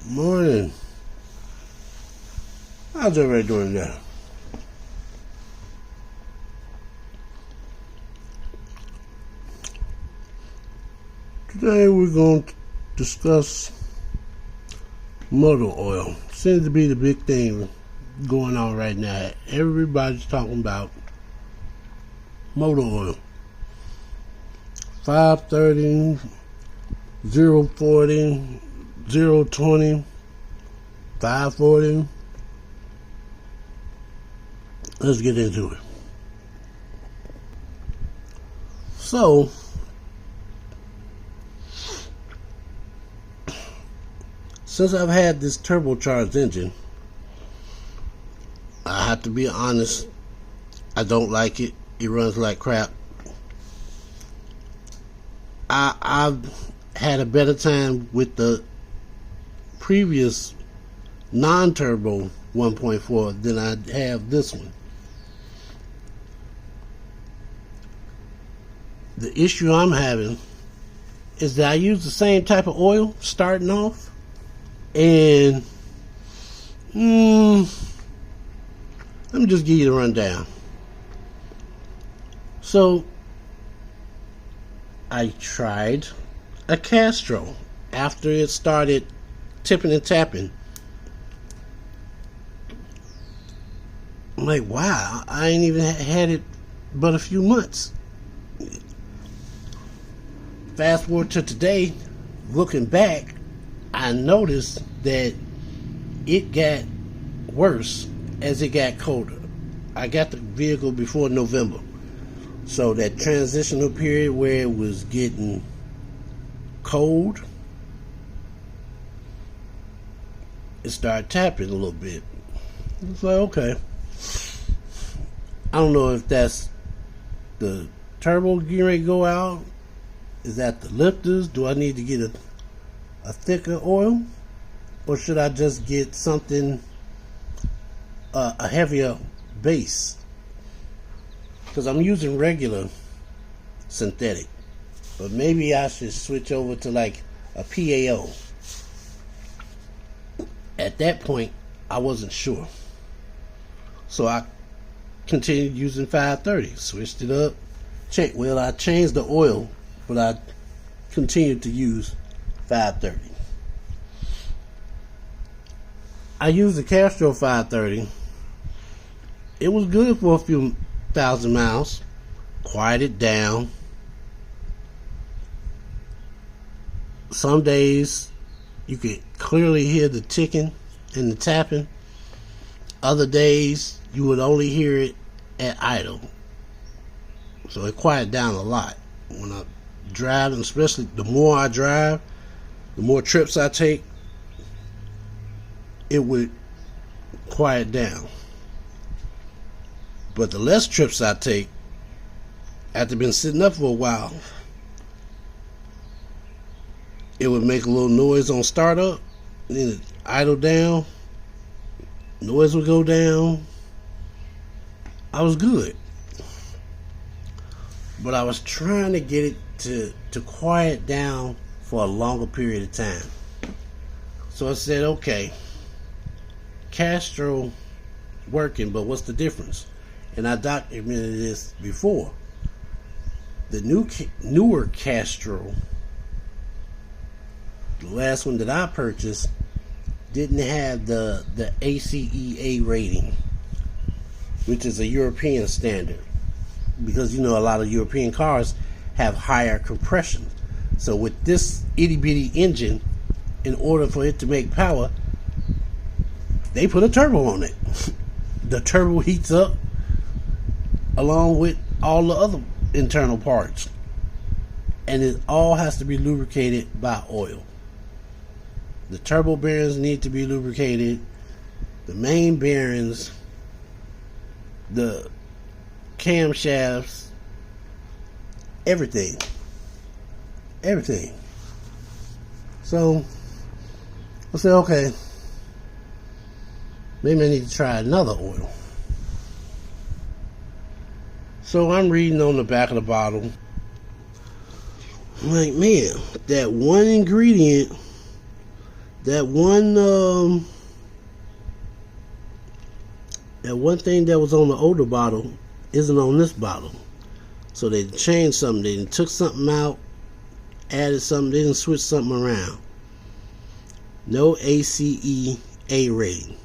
Morning. How's everybody doing there? Today we're going to discuss motor oil. Seems to be the big thing going on right now. Everybody's talking about motor oil. 530, 040, 020, 540. Let's get into it. So, since I've had this turbocharged engine, I have to be honest, I don't like it. It runs like crap. I've had a better time with the previous non-turbo 1.4 than I have this one. The issue I'm having is that I use the same type of oil starting off, and let me just give you the rundown. So I tried a Castrol after it started tipping and tapping. I'm like, wow, I ain't even had it but a few months. Fast forward to today, looking back, I noticed that it got worse as it got colder. I got the vehicle before November, so that transitional period where it was getting cold, it started tapping a little bit. It's like, okay, I don't know if that's the turbo getting ready to go out. Is that the lifters? Do I need to get a thicker oil, or should I just get something a heavier base? Because I'm using regular synthetic, but maybe I should switch over to like a PAO. At that point, I wasn't sure, so I continued using 530. Switched it up. I changed the oil, but I continued to use 530. I used the Castrol 530. It was good for a few thousand miles. Quieted down. Some days you could clearly hear the ticking and the tapping. Other days you would only hear it at idle. So it quieted down a lot. When I drive, and especially the more I drive, the more trips I take, it would quiet down. But the less trips I take, after been sitting up for a while, it would make a little noise on startup, and then it idle down, noise would go down. I was good. But I was trying to get it to quiet down for a longer period of time. So I said, okay, Castrol working, but what's the difference? And I documented this before. The newer Castrol, the last one that I purchased, didn't have the ACEA rating, which is a European standard. Because, you know, a lot of European cars have higher compression. So with this itty bitty engine, in order for it to make power, they put a turbo on it. The turbo heats up along with all the other internal parts, and it all has to be lubricated by oil. The turbo bearings need to be lubricated, the main bearings, the camshafts, everything. So I said, okay, maybe I need to try another oil. So I'm reading on the back of the bottle. I'm like, man, that one ingredient that one thing that was on the older bottle isn't on this bottle. So they changed something. They took something out, added something. They didn't switch something around. No ACE rating.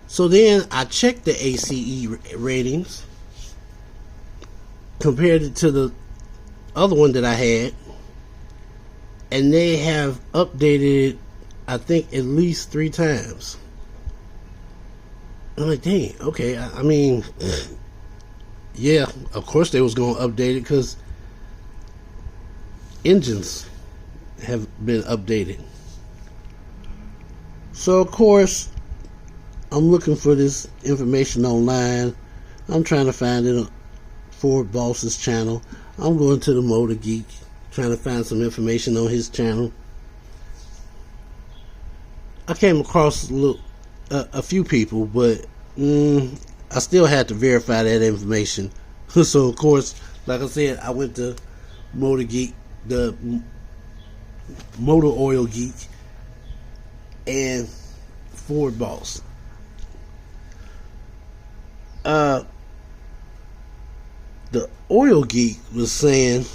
So then I checked the ACE ratings, compared it to the other one that I had, and they have updated it, I think, at least 3 times. I'm like, dang, okay. I mean, yeah, of course they was going to update it because engines have been updated. So, of course, I'm looking for this information online. I'm trying to find it on Ford Boss's channel. I'm going to the Motor Geek, trying to find some information on his channel. I came across a few people, but I still had to verify that information. So, of course, like I said, I went to Motor Geek, the Motor Oil Geek, and Ford Boss. The Oil Geek was saying,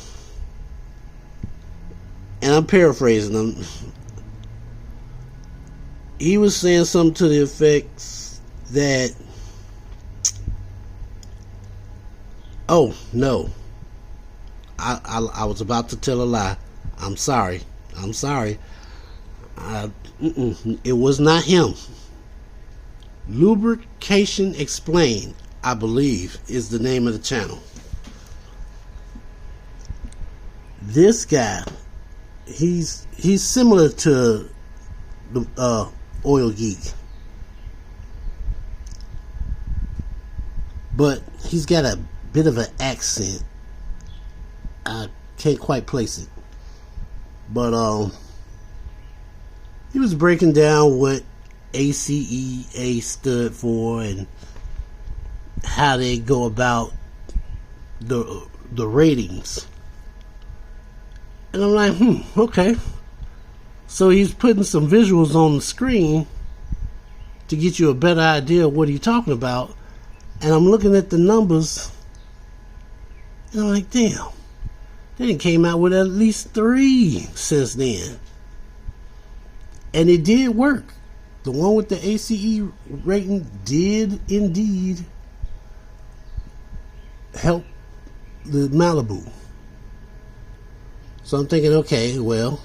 and I'm paraphrasing him, he was saying something to the effects that, oh no, I was about to tell a lie. I'm sorry. It was not him. Lubrication Explained, I believe, is the name of the channel. This guy, he's similar to the Oil Geek, but he's got a bit of an accent. I can't quite place it, but he was breaking down what ACEA stood for and how they go about the ratings. And I'm like, okay. So he's putting some visuals on the screen to get you a better idea of what he's talking about. And I'm looking at the numbers, and I'm like, damn, they done came out with at least 3 since then. And it did work. The one with the ACE rating did indeed help the Malibu. So I'm thinking, okay, well,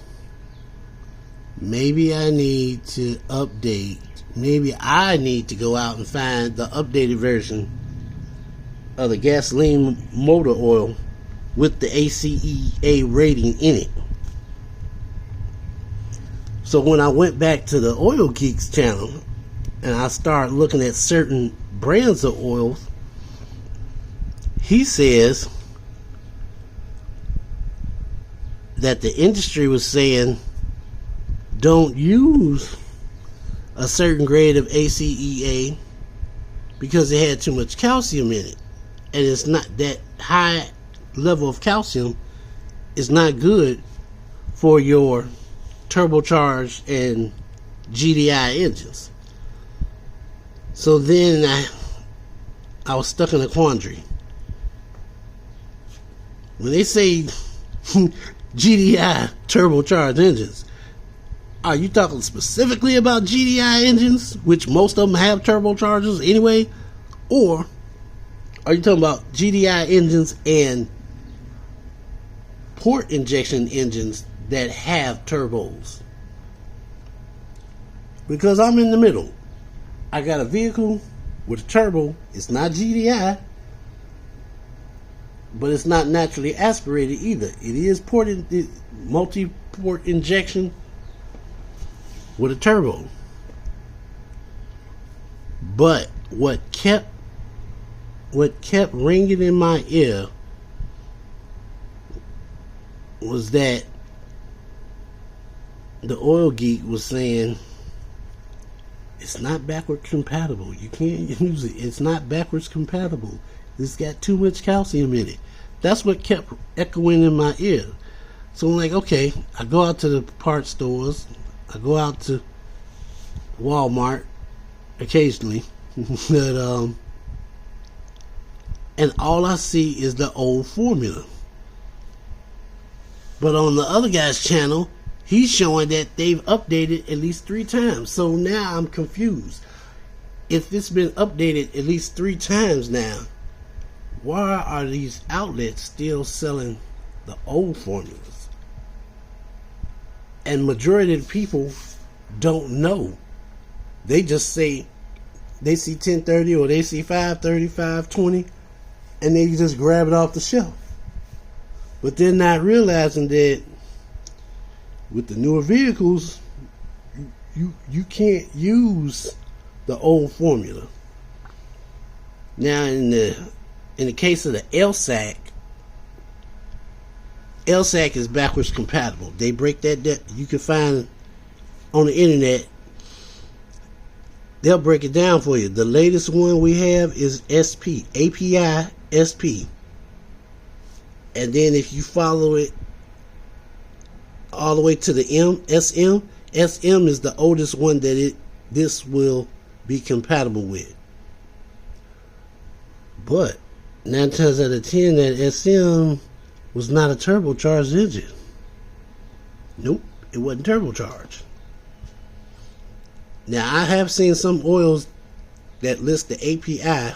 maybe I need to update. Maybe I need to go out and find the updated version of the gasoline motor oil with the ACEA rating in it. So when I went back to the Oil Geeks channel and I started looking at certain brands of oils, he says that the industry was saying don't use a certain grade of ACEA because it had too much calcium in it, and it's not, that high level of calcium is not good for your turbocharged and GDI engines. So then I was stuck in a quandary. When they say GDI turbocharged engines, are you talking specifically about GDI engines, which most of them have turbochargers anyway, or are you talking about GDI engines and port injection engines that have turbos? Because I'm in the middle. I got a vehicle with a turbo. It's not GDI, but it's not naturally aspirated either. It is multi-port injection with a turbo. But what kept ringing in my ear was that the Oil Geek was saying it's not backward compatible. You can't use it. It's not backwards compatible. It's got too much calcium in it. That's what kept echoing in my ear. So I'm like, okay, I go out to the parts stores, I go out to Walmart occasionally, but and all I see is the old formula. But on the other guy's channel, he's showing that they've updated at least 3 times. So now I'm confused. If it's been updated at least 3 times now, why are these outlets still selling the old formulas? And majority of the people don't know. They just say they see 1030 or they see 530, 520, and they just grab it off the shelf. But they're not realizing that with the newer vehicles, you can't use the old formula. Now in the case of the LSAC is backwards compatible. They break that you can find on the internet. They'll break it down for you. The latest one we have is SP, API SP. And then if you follow it all the way to the SM is the oldest one that this will be compatible with. But 9 times out of 10, that SM was not a turbocharged engine. Nope, it wasn't turbocharged. Now, I have seen some oils that list the API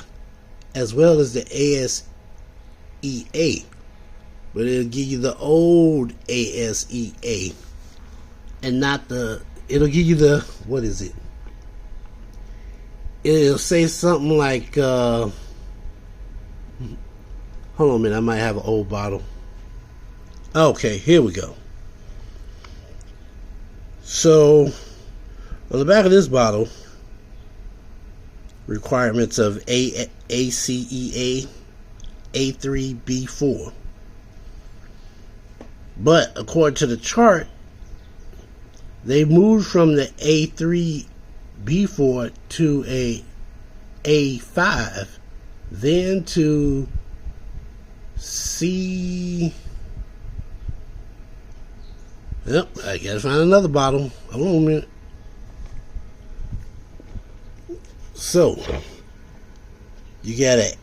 as well as the ASEA, but it'll give you the old ASEA and not it'll give you the, what is it? It'll say something like, hold on a minute, I might have an old bottle. Okay, here we go. So, on the back of this bottle, requirements of ACEA A3B4. But according to the chart, they moved from the A3B4 to a A5, then to C. Yep, I gotta find another bottle. Hold on a minute. So, you got a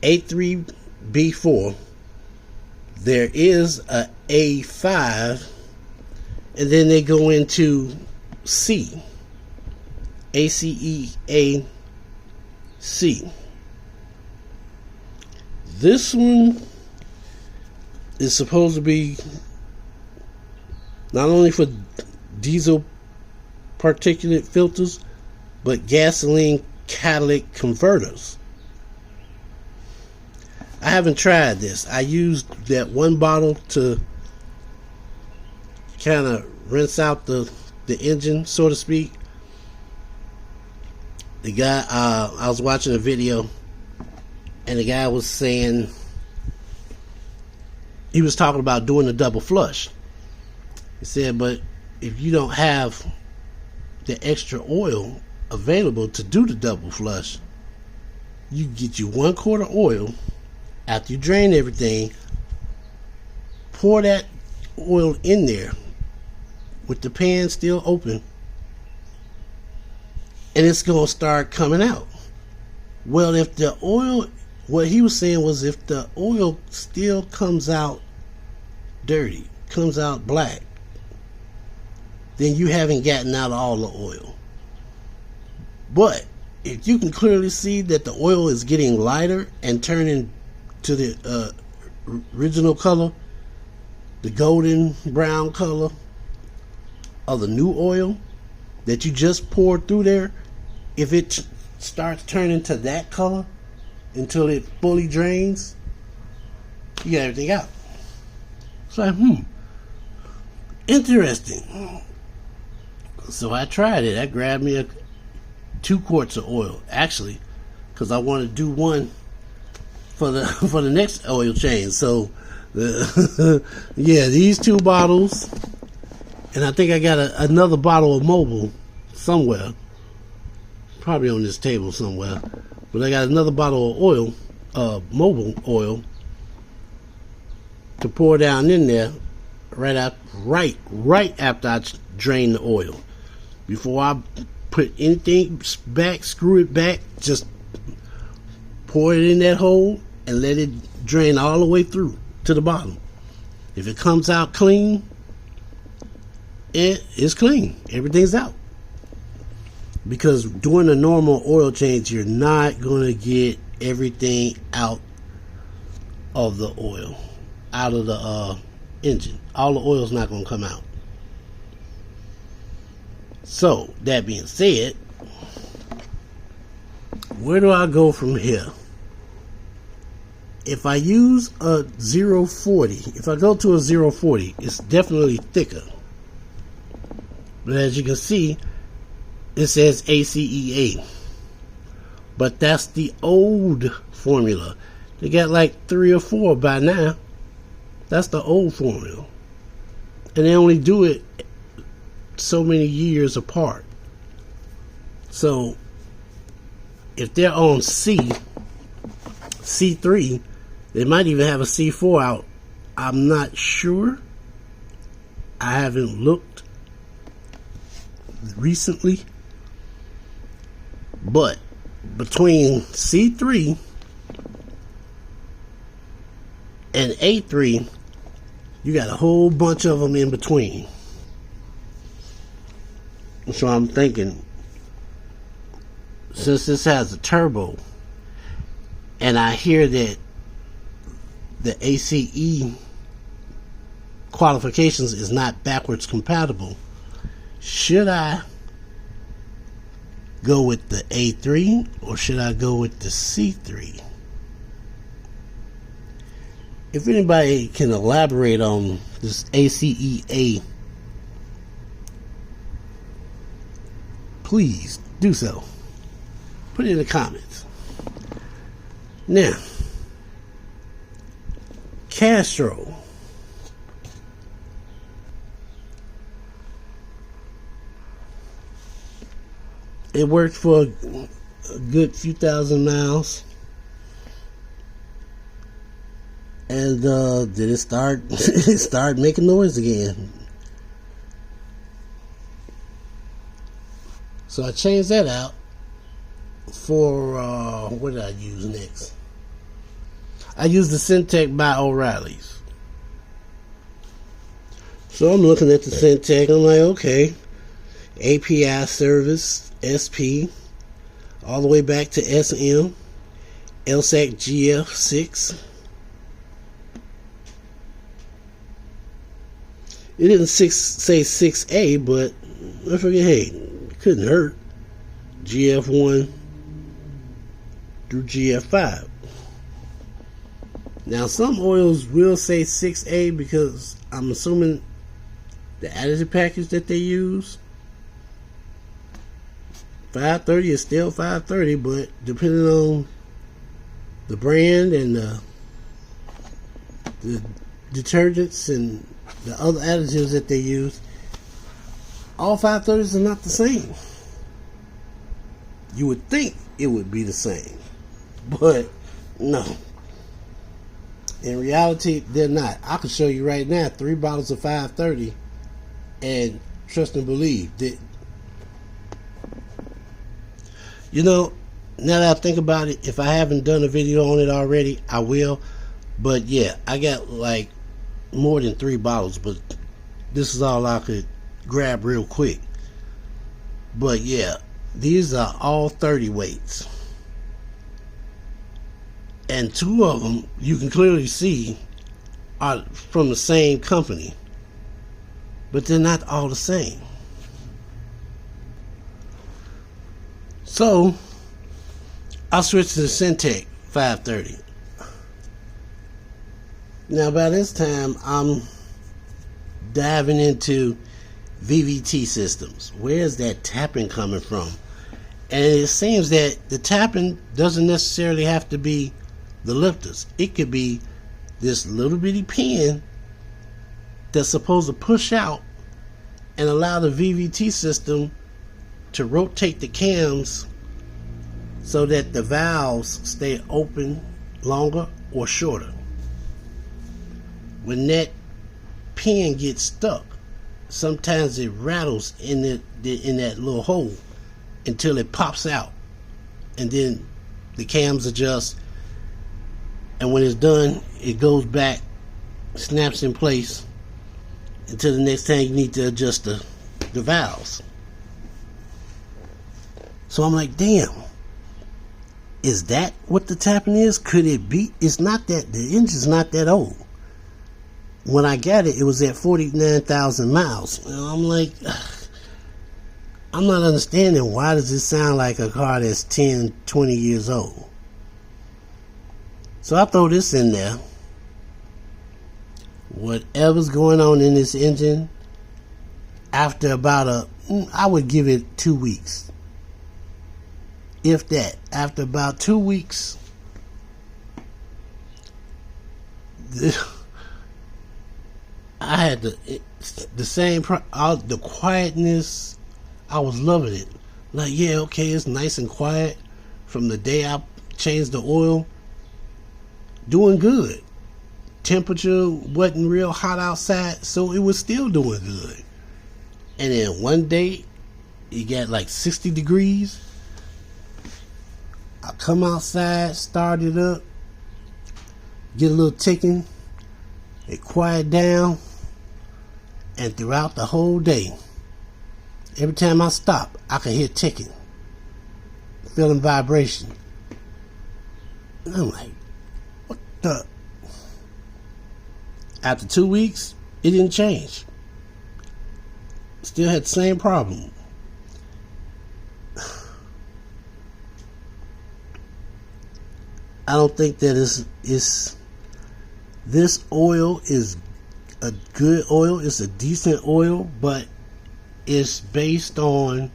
A3B4. There is a A5, and then they go into C, ACEA C. This one is supposed to be not only for diesel particulate filters, but gasoline catalytic converters. I haven't tried this. I used that one bottle to kind of rinse out the engine, so to speak. The guy, I was watching a video, and the guy was saying, he was talking about doing a double flush. He said, but if you don't have the extra oil available to do the double flush, you get you 1 quart of oil. After you drain everything, pour that oil in there with the pan still open, and it's going to start coming out. Well, if the oil, what he was saying was, if the oil still comes out dirty, comes out black, then you haven't gotten out all the oil. But if you can clearly see that the oil is getting lighter and turning to the original color, the golden brown color of the new oil that you just poured through there, if it starts turning to that color until it fully drains, you got everything out. It's like, interesting. So I tried it. I grabbed me 2 quarts of oil, actually, because I want to do one for the next oil change. So yeah, these 2 bottles, and I think I got another bottle of Mobil somewhere, probably on this table somewhere, but I got another bottle of oil, Mobil oil, to pour down in there right after I drain the oil. Before I put anything back, screw it back, just pour it in that hole and let it drain all the way through to the bottom. If it comes out clean, it's clean. Everything's out. Because during a normal oil change, you're not going to get everything out of the oil, out of the engine. All the oil's not going to come out. So, that being said, where do I go from here? If I use a 040, if I go to a 040, it's definitely thicker. But as you can see, it says ACEA. But that's the old formula. They got like 3 or 4 by now. That's the old formula. And they only do it so many years apart. So if they're on C3, they might even have a C4 out. I'm not sure. I haven't looked recently. But between C3 and A3, you got a whole bunch of them in between. So I'm thinking, since this has a turbo, and I hear that the ACE qualifications is not backwards compatible, should I go with the A3 or should I go with the C3? If anybody can elaborate on this ACEA, please do so. Put it in the comments. Now, Castrol. It worked for a good few thousand miles. And then it started making noise again. So I changed that out for what did I use next? I used the Syntec by O'Reilly's. So I'm looking at the Syntec. I'm like, okay, API service, SP, all the way back to SM, LSAC GF6. It didn't say 6A, but I figured, hey, it couldn't hurt. GF1 through GF5. Now, some oils will say 6A because I'm assuming the additive package that they use, 530 is still 530, but depending on the brand and the detergents and the other additives that they use, all 530s are not the same. You would think it would be the same, but no. In reality, they're not. I can show you right now 3 bottles of 530, and trust and believe that, you know, now that I think about it, if I haven't done a video on it already, I will. But yeah, I got like more than 3 bottles, but this is all I could grab real quick. But yeah, these are all 30 weights, and 2 of them you can clearly see are from the same company, but they're not all the same. So I'll switch to the Syntec 530. Now by this time I'm diving into VVT systems. Where's that tapping coming from? And it seems that the tapping doesn't necessarily have to be the lifters. It could be this little bitty pin that's supposed to push out and allow the VVT system to rotate the cams so that the valves stay open longer or shorter. When that pin gets stuck. Sometimes it rattles in that little hole until it pops out, and then the cams adjust, and when it's done, it goes back, snaps in place until the next time you need to adjust the valves. So I'm like, damn, is that what the tapping is? Could it be? It's not that, the engine's not that old. When I got it, it was at 49,000 miles. And I'm like, I'm not understanding, why does it sound like a car that's 10, 20 years old? So I throw this in there. Whatever's going on in this engine, after about I would give it 2 weeks. If that. After about 2 weeks, I had the same, the quietness. I was loving it. Like, yeah, okay, it's nice and quiet. From the day I changed the oil, doing good. Temperature wasn't real hot outside, so it was still doing good. And then one day, it got like 60 degrees. I come outside, start it up, get a little ticking, it quiet down, and throughout the whole day, every time I stop, I can hear ticking, feeling vibration. And I'm like, what the? After 2 weeks, it didn't change. Still had the same problem. I don't think that this oil is a good oil. It's a decent oil, but it's based on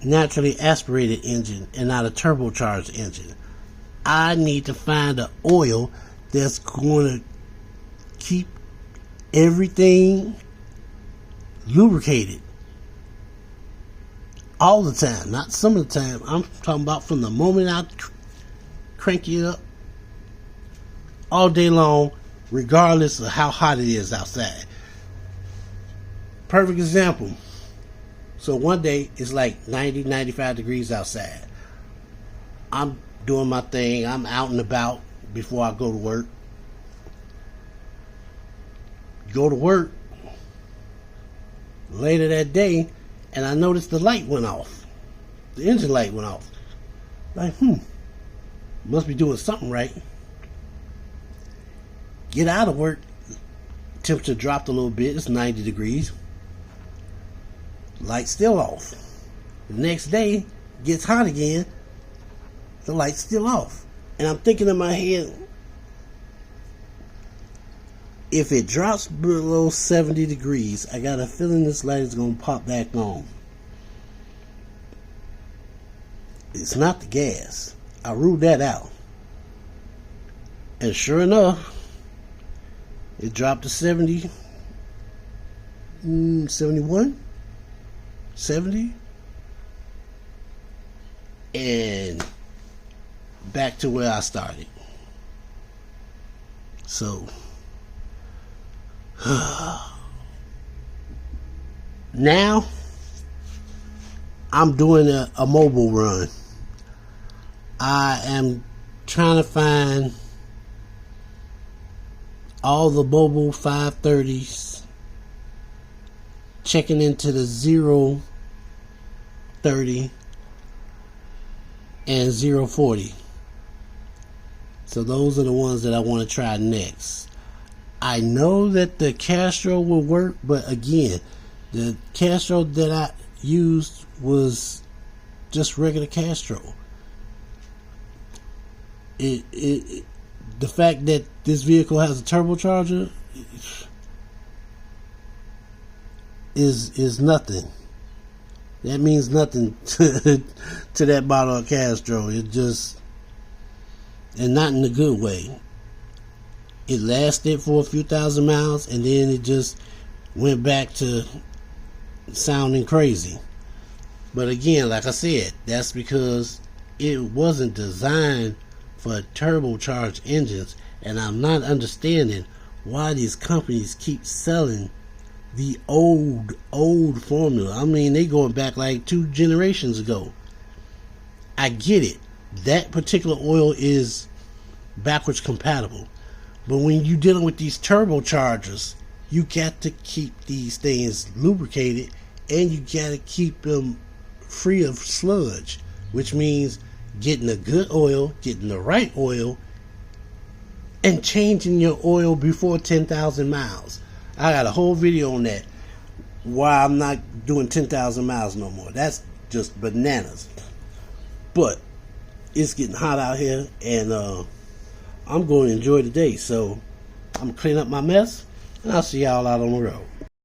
naturally aspirated engine and not a turbocharged engine. I need to find an oil that's going to keep everything lubricated all the time, not some of the time. I'm talking about from the moment I crank it up all day long, regardless of how hot it is outside. Perfect example. So one day it's like 90, 95 degrees outside. I'm doing my thing. I'm out and about before I go to work. Go to work later that day, and I noticed the light went off. The engine light went off. Like, must be doing something right. Get out of work. Temperature dropped a little bit. It's 90 degrees. Light still off. The next day, gets hot again. The light's still off. And I'm thinking in my head, if it drops below 70 degrees, I got a feeling this light is going to pop back on. It's not the gas. I ruled that out. And sure enough, it dropped to 70, 71, 70, and back to where I started. So now I'm doing a mobile run. I am trying to find all the mobile 530s, checking into the 030 and 040. So those are the ones that I want to try next. I know that the Castro will work, but again, the Castro that I used was just regular Castro. The fact that this vehicle has a turbocharger is nothing. That means nothing to that bottle of Castro. It just, and not in a good way. It lasted for a few thousand miles, and then it just went back to sounding crazy. But again, like I said, that's because it wasn't designed for turbocharged engines, and I'm not understanding why these companies keep selling the old formula. I mean, they going back like 2 generations ago. I get it. That particular oil is backwards compatible. But when you're dealing with these turbochargers, you got to keep these things lubricated, and you got to keep them free of sludge, which means getting a good oil, getting the right oil, and changing your oil before 10,000 miles. I got a whole video on that, why I'm not doing 10,000 miles no more. That's just bananas. But it's getting hot out here, and I'm going to enjoy the day. So I'm going to clean up my mess, and I'll see y'all out on the road.